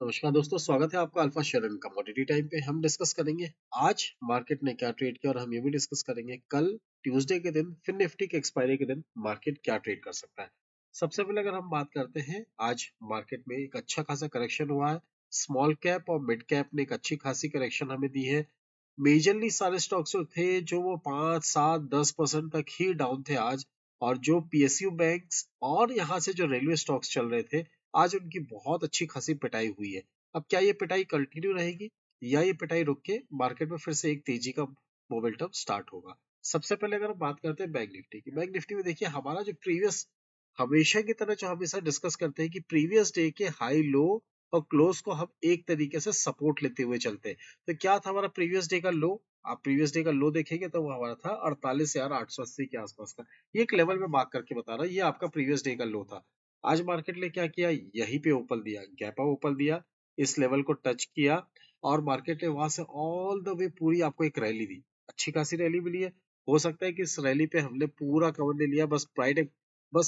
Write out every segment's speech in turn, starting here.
नमस्कार दोस्तों, स्वागत है आपका alpha share and commodity time पे। हम डिस्कस करेंगे आज मार्केट ने क्या ट्रेड किया और हम ये भी डिस्कस करेंगे कल ट्यूसडे के दिन फिर निफ्टी के एक्सपायरी के दिन मार्केट क्या ट्रेड कर सकता है। सबसे पहले अगर हम बात करते हैं, आज मार्केट में एक अच्छा खासा करेक्शन हुआ है। स्मॉल कैप और मिड कैप ने एक अच्छी खासी करेक्शन हमें दी है। मेजरली सारे स्टॉक्स जो थे जो वो 5, 7, 10% तक ही डाउन थे आज। और जो पीएसयू बैंक्स और यहाँ से जो रेलवे स्टॉक्स चल रहे थे, आज उनकी बहुत अच्छी खासी पिटाई हुई है। अब क्या ये पिटाई कंटिन्यू रहेगी या ये पिटाई रुक के मार्केट में फिर से एक तेजी का मोमेंटम स्टार्ट होगा। सबसे पहले अगर हम बात करते हैं बैंक निफ्टी की, बैंक निफ्टी में देखिए हमारा जो प्रीवियस हमेशा की तरह जो हमेशा डिस्कस करते हैं कि प्रीवियस डे के हाई लो और क्लोज को हम एक तरीके से सपोर्ट लेते हुए चलते हैं। तो क्या था हमारा प्रीवियस डे का लो? आप प्रीवियस डे का लो देखेंगे तो वो हमारा था 48,880 के आसपास का। ये एक लेवल में मार्क करके बता रहा है, ये आपका प्रीवियस डे का लो था। आज मार्केट ने क्या किया, यहीं पे ओपन दिया, गैप अप ओपन दिया, इस लेवल को टच किया और मार्केट ने वहां से ऑल द वे पूरी आपको एक रैली दी। अच्छी खासी रैली मिली है। हो सकता है कि इस रैली पे हमने पूरा कवर ले लिया, बस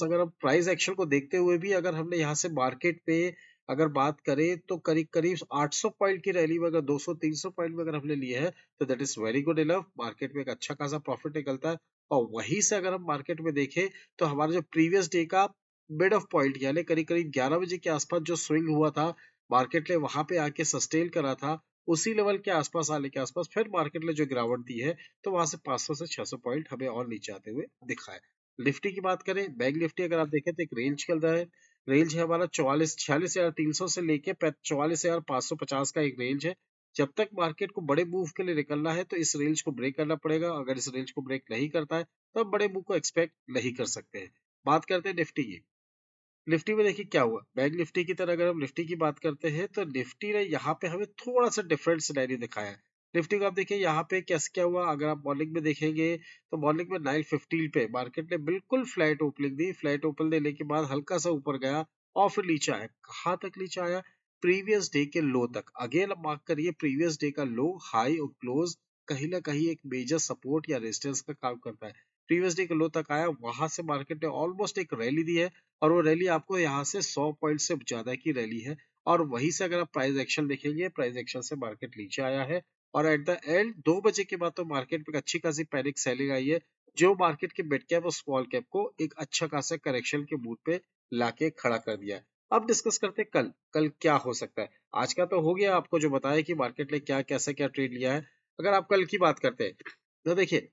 अगर हम प्राइस एक्शन को देखते हुए भी अगर हमने यहाँ से मार्केट पे अगर बात करें तो करीब करीब 800 पॉइंट की रैली में अगर 200-300 पॉइंट में अगर हमने लिए है तो that is very good enough. Market में एक अच्छा खासा प्रॉफिट निकलता है। और वहीं से अगर हम मार्केट में देखें तो हमारा जो प्रीवियस डे का मिड ऑफ पॉइंट यानी करीब करीब 11 बजे के आसपास जो स्विंग हुआ था, मार्केट ने वहां पे आके सस्टेन करा था। उसी लेवल के आसपास आने के आसपास फिर मार्केट ने जो गिरावट दी है, तो वहां से 500 से 600 पॉइंट हमें और नीचे आते हुए दिखा है। निफ्टी की बात करें, बैंक निफ्टी अगर आप देखें तो एक रेंज चल रहा है। रेंज है हमारा 46,300 से लेके 44,550 का एक रेंज है। जब तक मार्केट को बड़े मूव के लिए निकलना है तो इस रेंज को ब्रेक करना पड़ेगा। अगर इस रेंज को ब्रेक नहीं करता है तो हम बड़े मूव को एक्सपेक्ट नहीं कर सकते हैं। बात करते हैं निफ्टी की। निफ्टी में देखिए क्या हुआ, बैंक निफ्टी की तरह अगर हम निफ्टी की बात करते हैं तो निफ्टी ने यहाँ पे हमें थोड़ा सा डिफरेंट सिनेरियो दिखाया है। निफ्टी को आप देखिए यहाँ पे कैसे क्या हुआ, अगर आप मॉर्निंग में देखेंगे तो मॉर्निंग में 9:15 पे मार्केट ने बिल्कुल फ्लैट ओपनिंग दी। फ्लैट ओपन देने के बाद हल्का सा ऊपर गया और फिर नीचे आया। कहाँ तक नीचे आया? प्रीवियस डे के लो तक। अगेन आप मार्क करिए, प्रीवियस डे का लो, हाई और क्लोज कहीं ना कहीं एक मेजर सपोर्ट या रेजिस्टेंस का काम करता है। प्रीवियस डे के लो तक आया, वहां से मार्केट ने ऑलमोस्ट एक रैली दी है और वो रैली आपको यहाँ से 100 पॉइंट से ज्यादा की रैली है। और वहीं से अगर आप प्राइस एक्शन देखेंगे, प्राइस एक्शन से मार्केट नीचे आया है और एट द एंड 2 बजे के बाद तो मार्केट में अच्छी खासी पैनिक सेलिंग आई है, जो मार्केट के मिड कैप और स्मॉल कैप को एक अच्छा खासा करेक्शन के मूड पे लाके खड़ा कर दिया है। अब डिस्कस करते हैं कल कल क्या हो सकता है। आज का तो हो गया, आपको जो बताया कि मार्केट ने क्या कैसा क्या ट्रेड लिया है। अगर आप कल की बात करते हैं तो देखिए,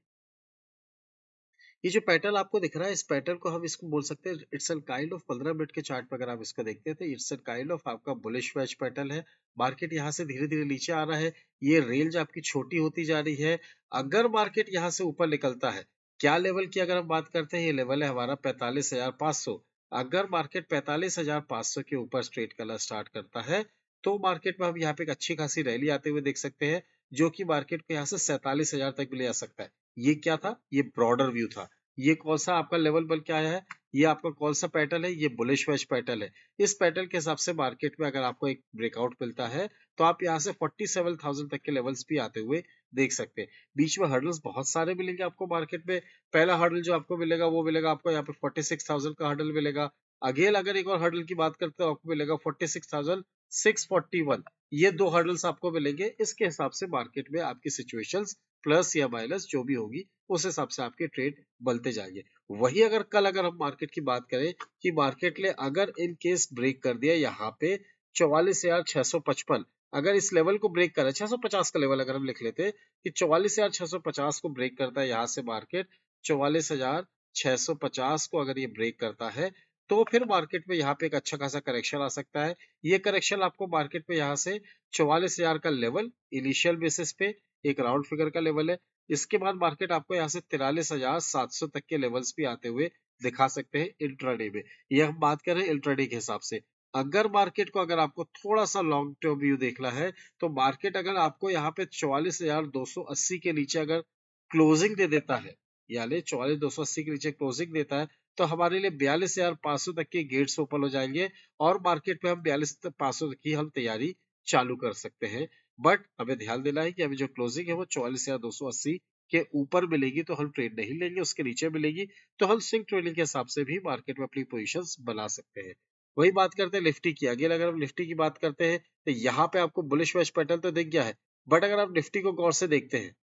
ये जो पैटर्न आपको दिख रहा है, इस पैटर्न को हम इसको बोल सकते हैं, it's an kind of 15 minute के चार्ट पर अगर आप इसको देखते हैं तो इट्स एन काइंड ऑफ आपका बुलिश वेज पैटर्न है। मार्केट यहाँ से धीरे धीरे नीचे आ रहा है। ये रेंज आपकी छोटी होती जा रही है। अगर मार्केट यहाँ से ऊपर निकलता है, क्या लेवल की अगर हम बात करते हैं, ये लेवल है हमारा 45,500। अगर मार्केट 45,500 के ऊपर स्ट्रेट करना स्टार्ट करता है तो मार्केट में हम यहाँ पे एक अच्छी खासी रैली आते हुए देख सकते हैं, जो कि मार्केट को यहाँ से 47,000 तक भी ले जा सकता है। ये क्या था? ये ब्रॉडर व्यू था। ये कौन सा आपका लेवल बन के आया है? ये आपका कौन सा पैटर्न है? ये बुलिश वेज पैटर्न है। इस पैटर्न के हिसाब से मार्केट में अगर आपको एक ब्रेकआउट मिलता है तो आप यहाँ से 47,000 तक के लेवल्स भी आते हुए देख सकते हैं। बीच में हर्डल्स बहुत सारे मिलेंगे आपको मार्केट में। पहला हर्डल जो आपको मिलेगा वो मिलेगा आपको यहाँ पे 46,000 का हर्डल मिलेगा। अगेन अगर एक और हर्डल की बात करते हो, आपको मिलेगा 46,641। ये दो हर्डल्स आपको मिलेंगे। इसके हिसाब से मार्केट में आपकी सिचुएशंस प्लस या माइनस जो भी होगी उस हिसाब से आपके ट्रेड बनते जाएंगे। वही अगर कल अगर हम मार्केट की बात करें कि मार्केट ने अगर इन केस ब्रेक कर दिया यहाँ पे 44,655, अगर इस लेवल को ब्रेक करा, 650 का लेवल अगर हम लिख लेते कि 44,650 को ब्रेक करता है यहाँ से मार्केट, 44,650 को अगर ये ब्रेक करता है तो फिर मार्केट में यहाँ पे एक अच्छा खासा करेक्शन आ सकता है। ये करेक्शन आपको मार्केट में यहाँ से 44,000 का लेवल इनिशियल बेसिस पे एक राउंड फिगर का लेवल है। इसके बाद मार्केट आपको यहाँ से 43,700 तक के लेवल्स भी आते हुए दिखा सकते हैं इंट्राडे में। ये हम बात करें इंट्राडे के हिसाब से। अगर मार्केट को अगर आपको थोड़ा सा लॉन्ग टर्म व्यू देखना है तो मार्केट अगर आपको यहाँ पे 44,280 के नीचे अगर क्लोजिंग दे देता है, यानी 44,280 के नीचे क्लोजिंग देता है, तो हमारे लिए 42,500 तक के गेट्स ओपन हो जाएंगे और मार्केट में हम 42,500 तक की हम तैयारी चालू कर सकते हैं। बट हमें ध्यान देना है कि अभी जो क्लोजिंग है वो 44,280 के ऊपर मिलेगी तो हम ट्रेड नहीं लेंगे, उसके नीचे मिलेगी तो हम स्विंग ट्रेडिंग के हिसाब से भी मार्केट में अपनी पोजीशंस बना सकते हैं। वही बात करते हैं निफ्टी की। अगेन अगर हम निफ्टी की बात करते हैं तो यहाँ पे आपको बुलिश वेज पैटर्न तो दिख गया है, बट अगर आप निफ्टी को गौर से देखते हैं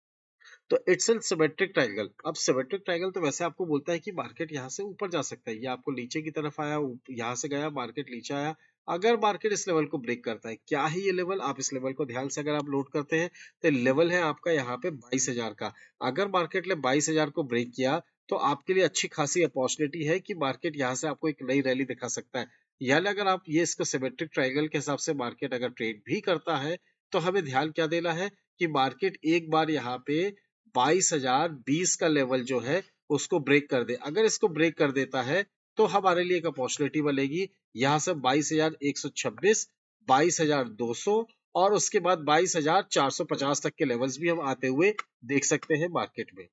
तो इट्स एन सिमेट्रिक ट्रायंगल। अब सिमेट्रिक ट्रायंगल तो वैसे आपको बोलता है कि मार्केट यहाँ से ऊपर जा सकता है, ये आपको नीचे की तरफ आया, यहाँ से गया मार्केट नीचे आया। अगर मार्केट इस लेवल को ब्रेक करता है, क्या है ये लेवल, आप इस लेवल को ध्यान से अगर आप नोट करते हैं तो लेवल है आपका यहाँ पे 22,000 का। अगर मार्केट ने 22,000 को ब्रेक किया तो आपके लिए अच्छी खासी अपॉर्चुनिटी है कि मार्केट यहाँ से आपको एक नई रैली दिखा सकता है। यानी अगर आप ये इसको सिमेट्रिक ट्रायंगल के हिसाब से मार्केट अगर ट्रेड भी करता है तो हमें ध्यान क्या देना है कि मार्केट एक बार यहाँ पे 22,020 का लेवल जो है उसको ब्रेक कर दे। अगर इसको ब्रेक कर देता है तो हमारे लिए एक अपॉर्चुनिटी बनेगी, यहाँ से 22,126, 22,200 और उसके बाद 22,450 तक के लेवल्स भी हम आते हुए देख सकते हैं मार्केट में।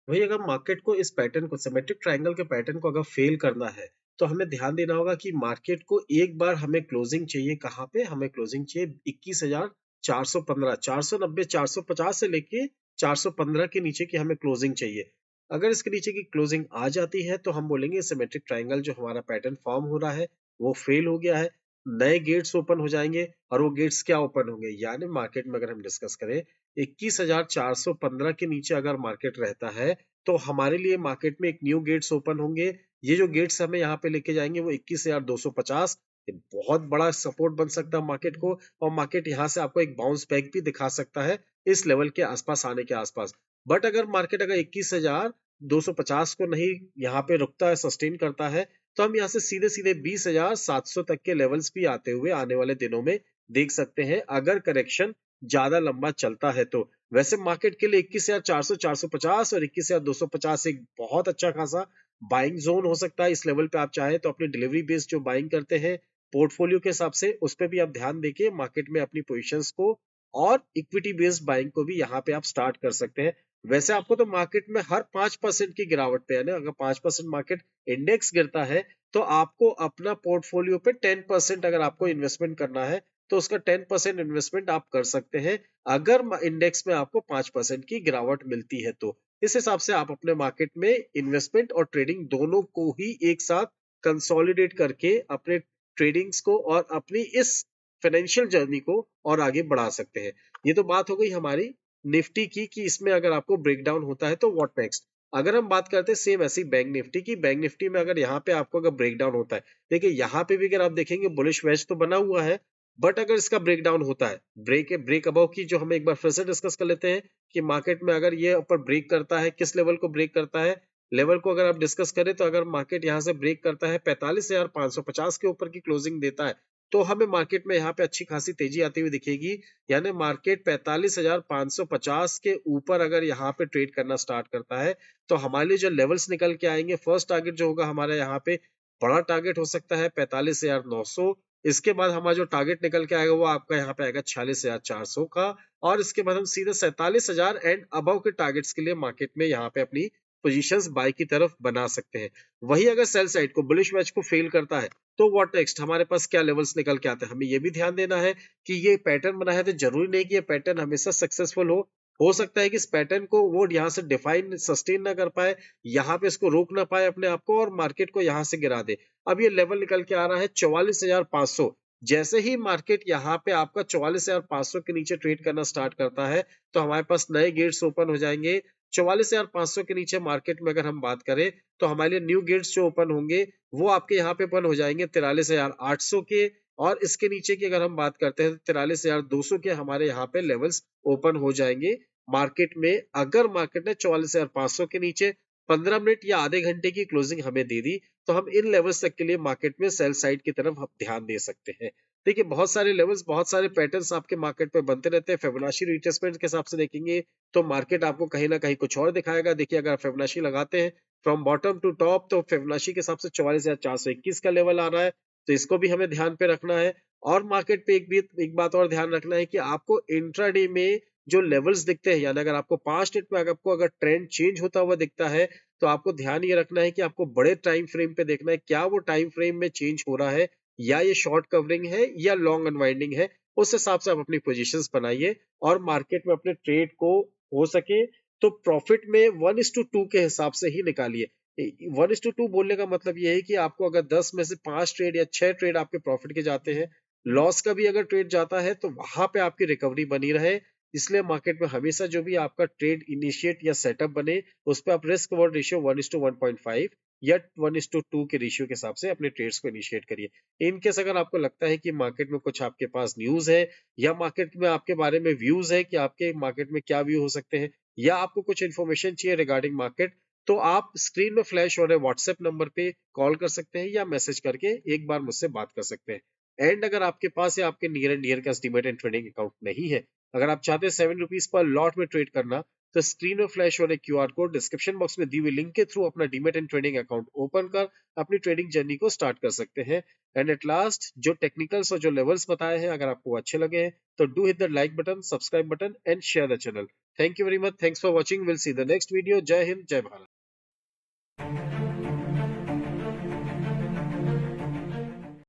वही अगर मार्केट को इस पैटर्न को सिमेट्रिक ट्रायंगल के पैटर्न को अगर फेल करना है तो हमें ध्यान देना होगा कि मार्केट को एक बार हमें क्लोजिंग चाहिए, कहाँ पे हमें क्लोजिंग चाहिए 21,415, 490, 450 से लेके 415 के नीचे की हमें क्लोजिंग चाहिए। अगर इसके नीचे की क्लोजिंग आ जाती है तो हम बोलेंगे सिमेट्रिक ट्रायंगल जो हमारा पैटर्न फॉर्म हो रहा है वो फेल हो गया है, नए गेट्स ओपन हो जाएंगे। और वो गेट्स क्या ओपन होंगे, यानी मार्केट में अगर हम डिस्कस करें 21,415 के नीचे अगर मार्केट रहता है तो हमारे लिए मार्केट में एक न्यू गेट्स ओपन होंगे। ये जो गेट्स हमें यहाँ पे लेके जाएंगे वो 21,250, ये बहुत बड़ा सपोर्ट बन सकता है मार्केट को। और मार्केट यहाँ से आपको एक बाउंस बैक भी दिखा सकता है इस लेवल के आसपास आने के आसपास। बट अगर मार्केट अगर 21,250 को नहीं यहाँ पे रुकता है, सस्टेन करता है, तो हम यहाँ से सीधे सीधे 20,700 तक के लेवल्स भी आते हुए आने वाले दिनों में देख सकते हैं, अगर करेक्शन ज्यादा लंबा चलता है तो। वैसे मार्केट के लिए 21,400, 450 और 21,250 एक बहुत अच्छा खासा बाइंग जोन हो सकता है। इस लेवल पे आप चाहे तो अपनी डिलीवरी बेस्ड जो बाइंग करते हैं पोर्टफोलियो के हिसाब से उस पे भी आप ध्यान देके मार्केट में अपनी पोजीशंस को और इक्विटी बेस्ड बाइंग को भी यहाँ पे आप स्टार्ट कर सकते हैं। वैसे आपको तो मार्केट में हर 5% की गिरावट पे है ना, अगर 5% मार्केट इंडेक्स गिरता है तो आपको अपना पोर्टफोलियो पे 10% अगर आपको इन्वेस्टमेंट करना है तो उसका 10% इन्वेस्टमेंट आप कर सकते हैं अगर इंडेक्स में आपको 5% की गिरावट मिलती है तो। इस हिसाब से आप अपने मार्केट में इन्वेस्टमेंट और ट्रेडिंग दोनों को ही एक साथ कंसोलिडेट करके अपने ट्रेडिंग्स को और अपनी इस फाइनेंशियल जर्नी को और आगे बढ़ा सकते हैं। ये तो बात हो गई हमारी निफ्टी की कि इसमें अगर आपको ब्रेकडाउन होता है तो व्हाट नेक्स्ट। अगर हम बात करते हैं सेम ऐसी बैंक निफ्टी की, बैंक निफ्टी में अगर यहाँ पे आपको अगर ब्रेकडाउन होता है, देखिए यहाँ पे भी अगर आप देखेंगे बुलिश वेज तो बना हुआ है, बट अगर इसका ब्रेकडाउन होता है, ब्रेक अबव की जो हम एक बार फिर से डिस्कस कर लेते हैं कि मार्केट में अगर ये ऊपर ब्रेक करता है, किस लेवल को ब्रेक करता है, लेवल को अगर आप डिस्कस करें तो अगर मार्केट यहाँ से ब्रेक करता है 45,550 के ऊपर की क्लोजिंग देता है तो हमें मार्केट में यहाँ पे अच्छी खासी तेजी आती हुई दिखेगी। यानी मार्केट 45,550 के ऊपर अगर यहाँ पे ट्रेड करना स्टार्ट करता है तो हमारे लिए जो लेवल्स निकल के आएंगे, फर्स्ट टारगेट जो होगा हमारा यहाँ पे बड़ा टारगेट हो सकता है 45,900। इसके बाद हमारा जो टारगेट निकल के आएगा वो आपका यहाँ पे आएगा 46,400 का। और इसके बाद हम सीधे 47,000 एंड अबव के टारगेट्स के लिए मार्केट में यहाँ पे अपनी पोजीशंस बाय की तरफ बना सकते हैं। वही अगर सेल साइड को बुलिश मैच को फेल करता है तो व्हाट नेक्स्ट, हमारे पास क्या लेवल्स निकल के आते हैं। हमें ये भी ध्यान देना है कि ये पैटर्न बना है तो जरूरी नहीं कि ये पैटर्न हमेशा सक्सेसफुल हो सकता है कि इस पैटर्न को वो यहाँ से डिफाइन सस्टेन ना कर पाए, यहाँ पे इसको रोक ना पाए अपने आप को और मार्केट को यहाँ से गिरा दे। अब ये लेवल निकल के आ रहा है 44,500। जैसे ही मार्केट यहाँ पे आपका 44,500 के नीचे ट्रेड करना स्टार्ट करता है तो हमारे पास नए गेट्स ओपन हो जाएंगे। 44,500 के नीचे मार्केट में अगर हम बात करें तो हमारे लिए न्यू गेट्स जो ओपन होंगे वो आपके यहाँ पे ओपन हो जाएंगे 43,800 के। और इसके नीचे की अगर हम बात करते हैं तो 43,200 के हमारे यहाँ पे लेवल्स ओपन हो जाएंगे मार्केट में। अगर मार्केट ने 44,500 के नीचे 15 मिनट या आधे घंटे की क्लोजिंग हमें दे दी तो हम इन लेवल्स तक के लिए मार्केट में सेल साइड की तरफ हम ध्यान दे सकते हैं। देखिए बहुत सारे लेवल्स, बहुत सारे पैटर्न्स आपके मार्केट में बनते रहते हैं। फिबोनाची रिट्रेसमेंट के हिसाब से देखेंगे तो मार्केट आपको कहीं ना कहीं कुछ और दिखाएगा। देखिए अगर फिबोनाची लगाते हैं फ्रॉम बॉटम टू टॉप तो फिबोनाची के हिसाब से 44,421 का लेवल आ रहा है, तो इसको भी हमें ध्यान पे रखना है। और मार्केट पे एक बात और ध्यान रखना है कि आपको इंट्राडे में जो लेवल्स दिखते हैं, यानी अगर आपको 5 मिनट में आपको अगर ट्रेंड चेंज होता हुआ दिखता है तो आपको ध्यान ये रखना है कि आपको बड़े टाइम फ्रेम पे देखना है क्या वो टाइम फ्रेम में चेंज हो रहा है या ये शॉर्ट कवरिंग है या लॉन्ग अनवाइंडिंग है। उस हिसाब से आप अपनी पोजीशंस बनाइए और मार्केट में अपने ट्रेड को हो सके तो प्रॉफिट में 1:2 के हिसाब से ही निकालिए। 1:2 बोलने का मतलब ये है कि आपको अगर 10 में से 5 ट्रेड या 6 ट्रेड आपके प्रॉफिट के जाते हैं, लॉस का भी अगर ट्रेड जाता है तो वहां पे आपकी रिकवरी बनी रहे। इसलिए मार्केट में हमेशा जो भी आपका ट्रेड इनिशिएट या सेटअप बने, उस पर आप रिस्क रिवॉर्ड रेशियो 1:1.5 या 1:2 के रेशियो के हिसाब से अपने ट्रेड्स को इनिशिएट करिए। इन केस अगर आपको लगता है कि मार्केट में कुछ आपके पास न्यूज है या मार्केट में आपके बारे में व्यूज है कि आपके मार्केट में क्या व्यू हो सकते हैं, या आपको कुछ इन्फॉर्मेशन चाहिए रिगार्डिंग मार्केट, तो आप स्क्रीन में फ्लैश हो रहे व्हाट्सएप नंबर पे कॉल कर सकते हैं या मैसेज करके एक बार मुझसे बात कर सकते हैं। एंड अगर आपके पास या आपके नियर एंड डियर का डीमैट एंड ट्रेडिंग अकाउंट नहीं है, अगर आप चाहते हैं 7 रुपीज पर लॉट में ट्रेड करना, तो स्क्रीन में फ्लैश हो रहे क्यूआर कोड, डिस्क्रिप्शन बॉक्स में दी हुई लिंक के थ्रू अपना demat and trading account open कर अपनी ट्रेडिंग जर्नी को स्टार्ट कर सकते हैं। एंड एट लास्ट, जो टेक्निकल्स और जो लेवल्स बताए हैं अगर आपको अच्छे लगे हैं, तो do hit the like button, subscribe button and share the channel. Thank you very much, thanks for watching, will see the next video. जय हिंद, जय भारत।